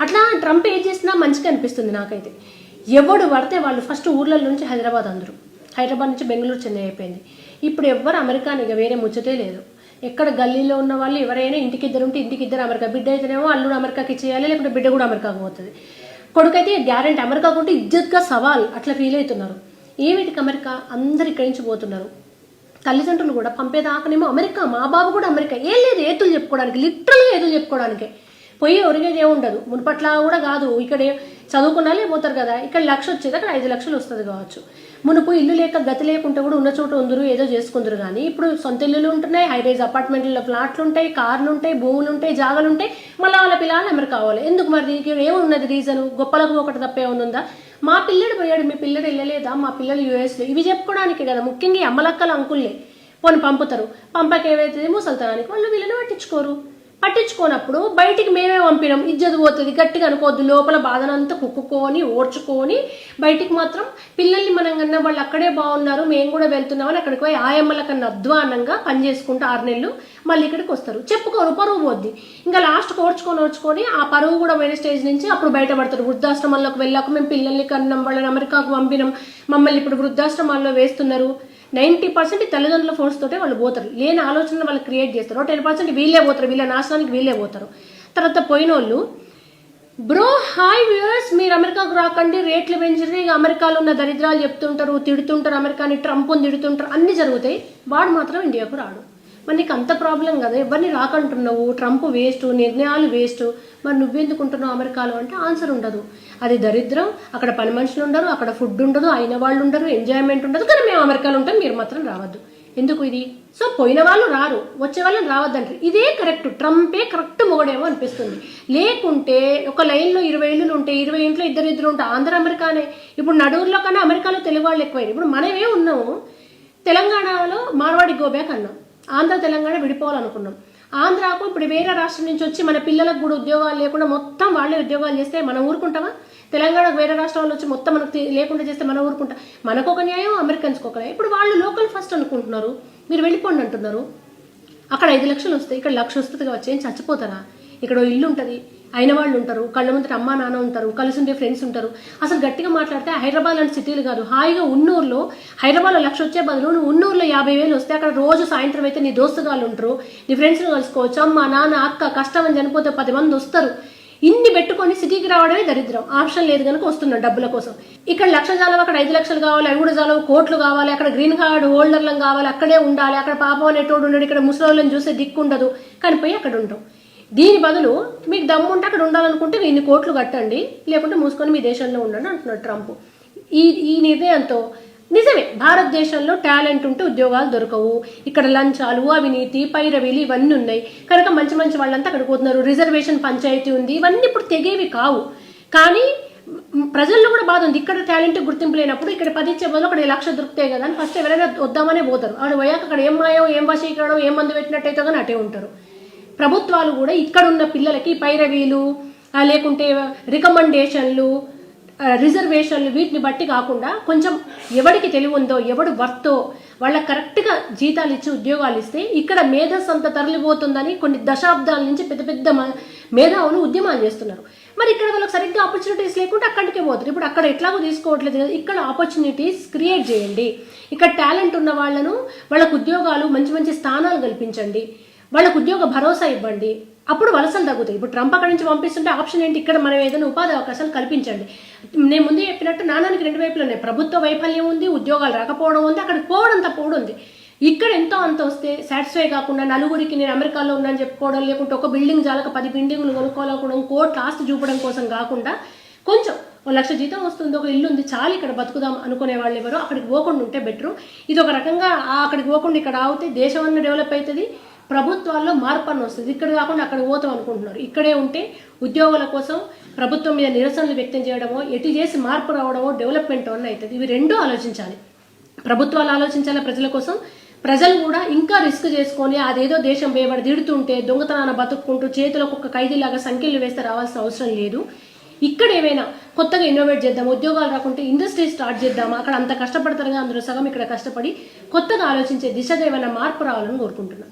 అట్లా ట్రంప్ ఏం చేసినా మంచిగా అనిపిస్తుంది నాకైతే. ఎవడు పడితే వాళ్ళు ఫస్ట్ ఊర్ల నుంచి హైదరాబాద్ అందరూ, హైదరాబాద్ నుంచి బెంగళూరు చెన్నై అయిపోయింది. ఇప్పుడు ఎవ్వరు అమెరికాని ఇక వేరే ముచ్చటే లేదు. ఎక్కడ గల్లీలో ఉన్న వాళ్ళు ఎవరైనా ఇంటికి ఇద్దరు ఉంటే ఇంటికి ఇద్దరు అమెరికా, బిడ్డ అయితేనేమో అల్లుడు అమెరికాకి చేయాలి, లేకుంటే బిడ్డ కూడా అమెరికాకు పోతుంది. కొడుకైతే గ్యారెంటీ అమెరికా కొంటే ఇజ్జత్గా సవాల్ అట్లా ఫీల్ అవుతున్నారు. ఏమిటికి అమెరికా, అందరు ఇక్కడి నుంచి పోతున్నారు. తల్లిదండ్రులు కూడా పంపేదాకనేమో అమెరికా, మా బాబు కూడా అమెరికా. ఏం లేదు ఏతులు చెప్పుకోవడానికి, లిటరల్గా ఏతులు చెప్పుకోవడానికే. పోయి ఒరిగేది ఏముండదు, మునుపట్లా కూడా కాదు. ఇక్కడ చదువుకున్నాలే పోతారు కదా, ఇక్కడ 1,00,000 వచ్చేది అక్కడ 5 లక్షలు వస్తుంది కావచ్చు. మునుపు ఇల్లు లేక గతి లేకుంటే కూడా ఉన్న చోట ఉందరు, ఏదో చేసుకుందరు. కానీ ఇప్పుడు సొంత ఇల్లులు ఉంటున్నాయి, హైరైజ్ అపార్ట్మెంట్లో ఫ్లాట్లు ఉంటాయి, కార్లు ఉంటాయి, భూములు ఉంటాయి, జాగాలు ఉంటాయి. మళ్ళీ వాళ్ళ పిల్లలు అమెరికా కావాలి. ఎందుకు మరి? దీనికి ఏమున్నది రీజన్? గొప్పలకు ఒకటి తప్పే ఉందా? మా పిల్లడు పోయాడు, మీ పిల్లడు వెళ్ళలేదా, మా పిల్లలు యూఎస్లో, ఇవి చెప్పుకోవడానికి కదా. ముఖ్యంగా అమ్మలక్కల అంకుల్లే పోని పంపుతారు. పంపక ఏవైతుంది ముసల్తనానికి, వాళ్ళు వీళ్ళని పట్టించుకోనప్పుడు బయటికి మేమే పంపినాం, ఇజ్జత్ పోతుంది. గట్టిగా అనుకోవద్దు, లోపల బాధనంతా కుక్కుకొని ఓర్చుకొని బయటికి మాత్రం పిల్లల్ని మనం కన్నా వాళ్ళు అక్కడే బాగున్నారు, మేము కూడా వెళ్తున్నామని అక్కడికి పోయి ఆయమ్మల కన్నా అధ్వానంగా పనిచేసుకుంటూ 6 నెలలు మళ్ళీ ఇక్కడికి వస్తారు. చెప్పుకోరు, పరువు పోద్ది. ఇంకా లాస్ట్కి ఓర్చుకొని ఆ పరువు కూడా పోయిన స్టేజ్ నుంచి అప్పుడు బయటపడతారు. వృద్ధాశ్రమాల్లోకి వెళ్ళాక మేము పిల్లల్ని కన్నాం, వాళ్ళని అమెరికాకు పంపినాం, మమ్మల్ని ఇప్పుడు వృద్ధాశ్రమాల్లో వేస్తున్నారు. 90% తల్లిదండ్రుల ఫోర్స్ తోటే వాళ్ళు పోతారు. లేని ఆలోచనలు వాళ్ళు క్రియేట్ చేస్తారు. 10% వీళ్ళే పోతారు, వీళ్ళ నాశనానికి వీళ్ళే పోతారు. తర్వాత పోయిన వాళ్ళు బ్రో హాయ్ వ్యూయర్స్, మీరు అమెరికాకు రాకండి, రేట్లు పెంచండి, ఇక అమెరికాలో ఉన్న దరిద్రాలు చెప్తుంటారు, తిడుతుంటారు, అమెరికాని ట్రంప్ని తిడుతుంటారు, అన్ని జరుగుతాయి. వాడు మాత్రం ఇండియాకు రాడు. మరి నీకు అంత ప్రాబ్లం కదా, ఎవరిని రాకంటున్నావు, ట్రంప్ వేస్ట్, నిర్ణయాలు వేస్ట్, మరి నువ్వెందుకుంటున్నావు అమెరికాలో అంటే ఆన్సర్ ఉండదు. అది దరిద్రం, అక్కడ పని మనుషులు ఉండరు, అక్కడ ఫుడ్ ఉండదు, అయిన వాళ్ళు ఉండరు, ఎంజాయ్మెంట్ ఉండదు. కానీ మేము అమెరికాలో ఉంటాం, మీరు మాత్రం రావద్దు. ఎందుకు ఇది? సో పోయిన వాళ్ళు రారు, వచ్చే వాళ్ళని రావద్దంటారు. ఇదే కరెక్ట్, ట్రంపే కరెక్ట్ మొగడేమో అనిపిస్తుంది. లేకుంటే ఒక లైన్లో 20 ఇళ్ళు ఉంటే 20 ఇంట్లో ఇద్దరు ఉంటే ఆంధ్ర అమెరికానే. ఇప్పుడు నడువుల్లో కన్నా అమెరికాలో తెలుగు వాళ్ళు ఎక్కువైంది. ఇప్పుడు మనమే ఉన్నాము, తెలంగాణలో మార్వాడి గోబ్యాక్ అన్నాం, ఆంధ్ర తెలంగాణ విడిపోవాలనుకున్నాం. ఆంధ్రాకు ఇప్పుడు వేరే రాష్ట్రం నుంచి వచ్చి మన పిల్లలకు కూడా ఉద్యోగాలు లేకుండా మొత్తం వాళ్ళే ఉద్యోగాలు చేస్తే మనం ఊరుకుంటామా? తెలంగాణకు వేరే రాష్ట్రాల వచ్చి మొత్తం మనకు లేకుండా చేస్తే మనం ఊరుకుంటాం? మనకు ఒక న్యాయం, అమెరికన్స్కి ఒక న్యాయం. ఇప్పుడు వాళ్ళు లోకల్ ఫస్ట్ అనుకుంటున్నారు, మీరు వెళ్ళిపోండి అంటున్నారు. అక్కడ 5 లక్షలు వస్తాయి, ఇక్కడ 1,00,000 వస్తుంది కావచ్చు. ఏం చచ్చిపోతారా? ఇక్కడ ఇల్లు ఉంటుంది, అయిన వాళ్ళు ఉంటారు, కళ్ళ ముందర అమ్మా నాన్న ఉంటారు, కలిసి ఉండే ఫ్రెండ్స్ ఉంటారు. అసలు గట్టిగా మాట్లాడితే హైదరాబాద్ లాంటి సిటీలు కాదు, హాయిగా ఉన్నూరులో హైదరాబాద్లో 1,00,000 వచ్చే బదులు నువ్వు ఉన్నూరులో 50,000 వస్తే అక్కడ రోజు సాయంత్రం అయితే నీ దోస్తుగాళ్ళు ఉంటారు, నీ ఫ్రెండ్స్ని కలుసుకోవచ్చు. అమ్మ నాన్న అక్క కష్టం అని చనిపోతే 10 మంది వస్తారు. ఇన్ని పెట్టుకొని సిటీకి రావడమే దరిద్రం. ఆప్షన్ లేదు కనుక వస్తున్నాం డబ్బుల కోసం. ఇక్కడ 1,00,000 చాలవు, అక్కడ 5 లక్షలు కావాలి, అవి కూడా చాలవు, కోట్లు కావాలి, అక్కడ గ్రీన్ కార్డు హోల్డర్లను కావాలి, అక్కడే ఉండాలి, అక్కడ పాపం అనేటోడు ఉండడు, ఇక్కడ ముసలోళ్ళని చూసే దిక్కు ఉండదు, కానీ పోయి అక్కడ ఉంటాం. దీని బదులు మీకు దమ్ము ఉంటే అక్కడ ఉండాలనుకుంటే ఇన్ని కోట్లు కట్టండి, లేకుంటే మూసుకొని మీ దేశంలో ఉండండి అంటున్నాడు ట్రంప్. ఈ నిర్ణయంతో నిజమే, భారతదేశంలో టాలెంట్ ఉంటే ఉద్యోగాలు దొరకవు. ఇక్కడ లంచాలు, అవినీతి, పైరవీలు ఇవన్నీ ఉన్నాయి కనుక మంచి వాళ్ళంతా అక్కడికి పోతున్నారు. రిజర్వేషన్ పంచాయతీ ఉంది, ఇవన్నీ ఇప్పుడు తెగేవి కావు. కానీ ప్రజల్లో కూడా బాధ ఉంది. ఇక్కడ టాలెంట్ గుర్తింపు లేనప్పుడు ఇక్కడ 10 ఇచ్చే బదులు అక్కడ 1,00,000 దొరుకుతాయి కదా అని ఫస్ట్ ఎవరైనా వద్దామనే పోతారు. అక్కడ పోయాక అక్కడ ఏం మాయో, ఏం వశీకరణం, ఏం మందు పెట్టినట్టయితే కానీ అటే ఉంటారు. ప్రభుత్వాలు కూడా ఇక్కడ ఉన్న పిల్లలకి పైరవీలు లేకుంటే రికమెండేషన్లు, రిజర్వేషన్లు వీటిని బట్టి కాకుండా కొంచెం ఎవరికి తెలివి ఉందో, ఎవడు వర్తో వాళ్ళకి కరెక్ట్గా జీతాలు ఇచ్చి ఉద్యోగాలు ఇస్తే ఇక్కడ మేధస్సు అంత తరలిపోతుందని కొన్ని దశాబ్దాల నుంచి పెద్ద మేధావులు ఉద్యమాలు చేస్తున్నారు. మరి ఇక్కడ వాళ్ళకి సరిగ్గా ఆపర్చునిటీస్ లేకుంటే అక్కడికే పోతారు. ఇప్పుడు అక్కడ ఎట్లాగో తీసుకోవట్లేదు కదా, ఇక్కడ ఆపర్చునిటీస్ క్రియేట్ చేయండి. ఇక్కడ టాలెంట్ ఉన్న వాళ్ళను, వాళ్ళకు ఉద్యోగాలు, మంచి స్థానాలు కల్పించండి, వాళ్ళకు ఉద్యోగ భరోసా ఇవ్వండి. అప్పుడు వలసలు తగ్గుతాయి. ఇప్పుడు ట్రంప్ అక్కడి నుంచి పంపిస్తుంటే ఆప్షన్ ఏంటి? ఇక్కడ మనం ఏదైనా ఉపాధి అవకాశాలు కల్పించండి. నేను ముందే చెప్పినట్టు నాణానికి 2 వైపులు ఉన్నాయి. ప్రభుత్వ వైఫల్యం ఉంది, ఉద్యోగాలు రాకపోవడం ఉంది, అక్కడికి పోవడం తప్ప కూడా ఉంది. ఇక్కడ ఎంతో అంత వస్తే సాటిస్ఫై కాకుండా నలుగురికి నేను అమెరికాలో ఉన్నాను చెప్పుకోవడం, లేకుంటే ఒక బిల్డింగ్ జాలక 10 బిల్డింగ్లు కొనుక్కోవాలనుకోవడం, కోర్టు ఆస్తి చూపడం కోసం కాకుండా కొంచెం 1,00,000 జీతం వస్తుంది, ఒక ఇల్లు ఉంది, చాలు ఇక్కడ బతుకుదాం అనుకునే వాళ్ళు ఎవరో అక్కడికి పోకుండా ఉంటే బెటరు. ఇది ఒక రకంగా అక్కడికి పోకుండా ఇక్కడ ఆగితే దేశం అన్న డెవలప్ అవుతుంది, ప్రభుత్వాల్లో మార్పు అన్న వస్తుంది. ఇక్కడ కాకుండా అక్కడ పోతాం అనుకుంటున్నారు. ఇక్కడే ఉంటే ఉద్యోగుల కోసం ప్రభుత్వం మీద నిరసనలు వ్యక్తం చేయడమో, ఎటు చేసి మార్పు రావడమో, డెవలప్మెంట్ అన్న అవుతుంది. ఇవి రెండూ ఆలోచించాలి. ప్రభుత్వాలు ఆలోచించాలి ప్రజల కోసం, ప్రజలు కూడా ఇంకా రిస్క్ చేసుకొని అదేదో దేశం వేయబడి తిడుతుంటే దొంగతనాన బతుక్కుంటూ చేతులకు ఒక ఖైదీలాగా సంఖ్యలు వేస్తే రావాల్సిన అవసరం లేదు. ఇక్కడ ఏమైనా కొత్తగా ఇన్నోవేట్ చేద్దాం, ఉద్యోగాలు రాకుంటే ఇండస్ట్రీ స్టార్ట్ చేద్దాం, అక్కడ అంత కష్టపడతారుగా అందులో సగం ఇక్కడ కష్టపడి కొత్తగా ఆలోచించే దిశగా ఏమైనా మార్పు రావాలని కోరుకుంటున్నాను.